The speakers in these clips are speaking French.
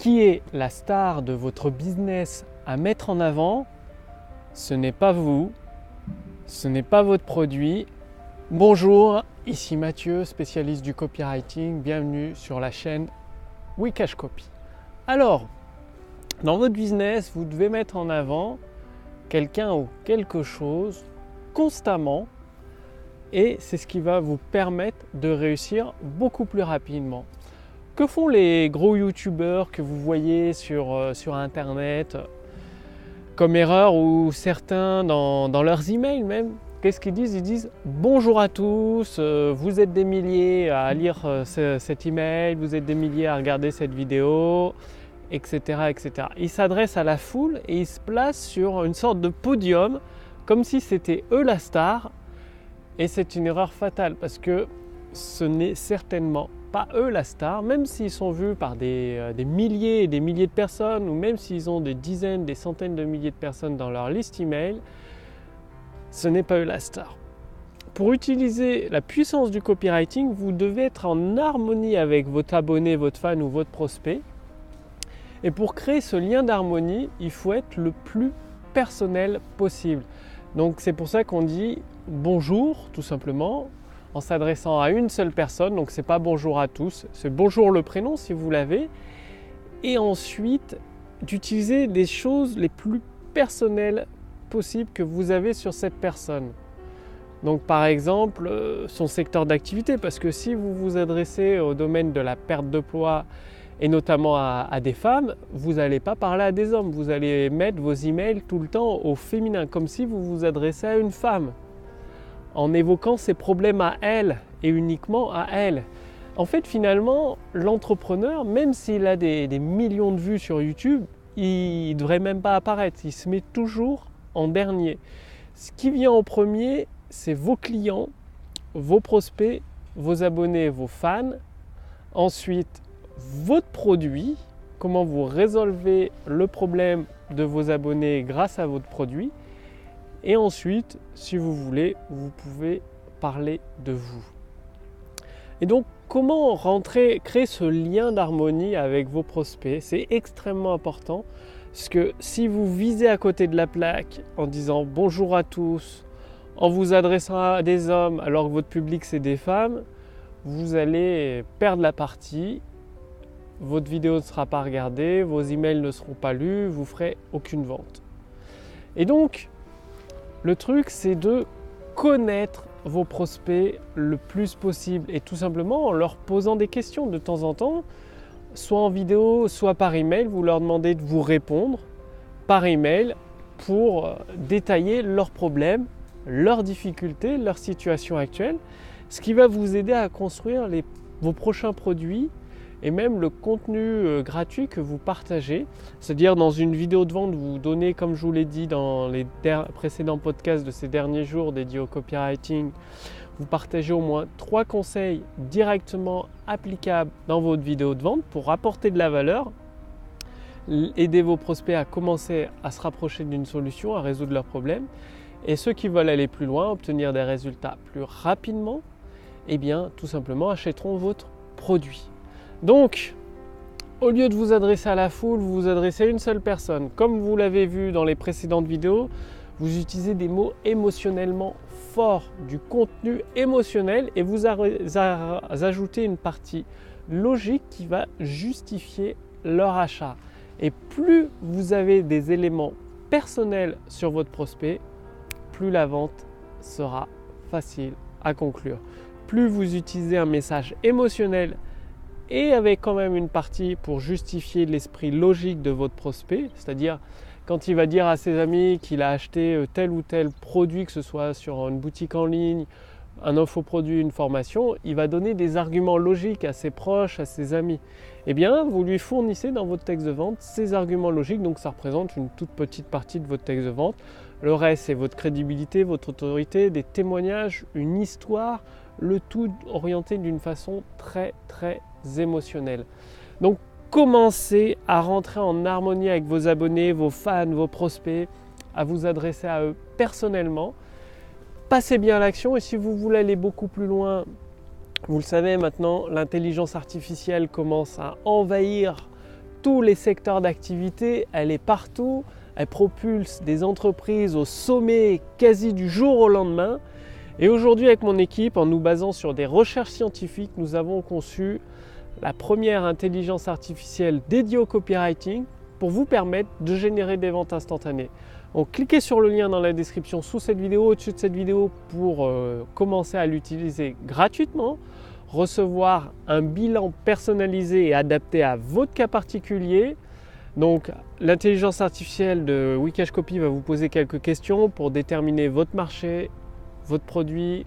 qui est la star de votre business à mettre en avant, ce n'est pas vous, ce n'est pas votre produit. Bonjour, ici Mathieu, spécialiste du copywriting. Bienvenue sur la chaîne Wikash Copy. Alors, dans votre business, vous devez mettre en avant quelqu'un ou quelque chose constamment et c'est ce qui va vous permettre de réussir beaucoup plus rapidement. Que font les gros youtubeurs que vous voyez sur internet comme erreur, ou certains dans leurs emails même? Qu'est-ce qu'ils disent? Ils disent bonjour à tous, vous êtes des milliers à lire cet email, vous êtes des milliers à regarder cette vidéo, etc., etc. Ils s'adressent à la foule et ils se placent sur une sorte de podium comme si c'était eux la star, et c'est une erreur fatale parce que ce n'est certainement pas eux la star, même s'ils sont vus par des milliers et des milliers de personnes, ou même s'ils ont des dizaines, des centaines de milliers de personnes dans leur liste email, ce n'est pas eux la star. Pour utiliser la puissance du copywriting, vous devez être en harmonie avec votre abonné, votre fan ou votre prospect. Et pour créer ce lien d'harmonie, il faut être le plus personnel possible. Donc c'est pour ça qu'on dit bonjour tout simplement, en s'adressant à une seule personne. Donc c'est pas bonjour à tous, c'est bonjour le prénom si vous l'avez. Et ensuite d'utiliser des choses les plus personnelles possibles que vous avez sur cette personne. Donc par exemple son secteur d'activité, parce que si vous vous adressez au domaine de la perte de poids et notamment à des femmes, vous n'allez pas parler à des hommes, vous allez mettre vos emails tout le temps au féminin, comme si vous vous adressez à une femme, en évoquant ses problèmes à elle et uniquement à elle. En fait, finalement, l'entrepreneur, même s'il a des millions de vues sur YouTube, il ne devrait même pas apparaître, il se met toujours en dernier. Ce qui vient en premier, c'est vos clients, vos prospects, vos abonnés, vos fans. Ensuite, votre produit, comment vous résolvez le problème de vos abonnés grâce à votre produit. Et ensuite, si vous voulez, vous pouvez parler de vous. Et donc, comment créer ce lien d'harmonie avec vos prospects? C'est extrêmement important, parce que si vous visez à côté de la plaque en disant bonjour à tous, en vous adressant à des hommes alors que votre public c'est des femmes, vous allez perdre la partie. Votre vidéo ne sera pas regardée, vos emails ne seront pas lus, vous ne ferez aucune vente. Et donc, le truc, c'est de connaître vos prospects le plus possible et tout simplement en leur posant des questions de temps en temps, soit en vidéo, soit par email. Vous leur demandez de vous répondre par email pour détailler leurs problèmes, leurs difficultés, leur situation actuelle, ce qui va vous aider à construire vos prochains produits et même le contenu gratuit que vous partagez. C'est-à-dire dans une vidéo de vente, vous donnez, comme je vous l'ai dit dans les précédents podcasts de ces derniers jours dédiés au copywriting, vous partagez au moins 3 conseils directement applicables dans votre vidéo de vente pour apporter de la valeur, aider vos prospects à commencer à se rapprocher d'une solution, à résoudre leurs problèmes. Et ceux qui veulent aller plus loin, obtenir des résultats plus rapidement, eh bien tout simplement achèteront votre produit. Donc, au lieu de vous adresser à la foule, vous vous adressez à une seule personne. Comme vous l'avez vu dans les précédentes vidéos, vous utilisez des mots émotionnellement forts, du contenu émotionnel, et vous ajoutez une partie logique qui va justifier leur achat. Et plus vous avez des éléments personnels sur votre prospect, plus la vente sera facile à conclure. Plus vous utilisez un message émotionnel et avec quand même une partie pour justifier l'esprit logique de votre prospect, c'est-à-dire quand il va dire à ses amis qu'il a acheté tel ou tel produit, que ce soit sur une boutique en ligne, un infoproduit, une formation, il va donner des arguments logiques à ses proches, à ses amis. Eh bien, vous lui fournissez dans votre texte de vente ces arguments logiques, donc ça représente une toute petite partie de votre texte de vente. Le reste, c'est votre crédibilité, votre autorité, des témoignages, une histoire, le tout orienté d'une façon très émotionnelle. Donc, commencez à rentrer en harmonie avec vos abonnés, vos fans, vos prospects, à vous adresser à eux personnellement. Passez bien à l'action, et si vous voulez aller beaucoup plus loin, vous le savez maintenant, l'intelligence artificielle commence à envahir tous les secteurs d'activité, elle est partout, elle propulse des entreprises au sommet quasi du jour au lendemain. Et aujourd'hui, avec mon équipe, en nous basant sur des recherches scientifiques, nous avons conçu la première intelligence artificielle dédiée au copywriting pour vous permettre de générer des ventes instantanées. Donc cliquez sur le lien dans la description sous cette vidéo, au-dessus de cette vidéo pour commencer à l'utiliser gratuitement, recevoir un bilan personnalisé et adapté à votre cas particulier. Donc l'intelligence artificielle de Wikash Copy va vous poser quelques questions pour déterminer votre marché, votre produit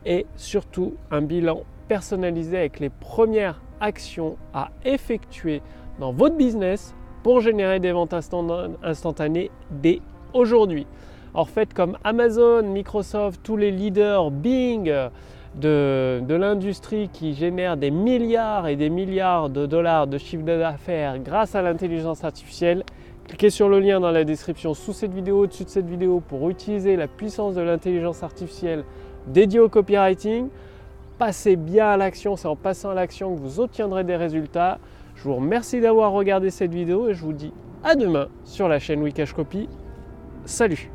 et surtout un bilan personnalisé avec les premières actions à effectuer dans votre business pour générer des ventes instantanées dès aujourd'hui. Alors faites comme Amazon, Microsoft, tous les leaders, Bing de l'industrie qui génèrent des milliards et des milliards de dollars de chiffre d'affaires grâce à l'intelligence artificielle. Cliquez sur le lien dans la description sous cette vidéo, au-dessus de cette vidéo pour utiliser la puissance de l'intelligence artificielle dédiée au copywriting. Passez bien à l'action, c'est en passant à l'action que vous obtiendrez des résultats. Je vous remercie d'avoir regardé cette vidéo et je vous dis à demain sur la chaîne Wikash Copy. Salut!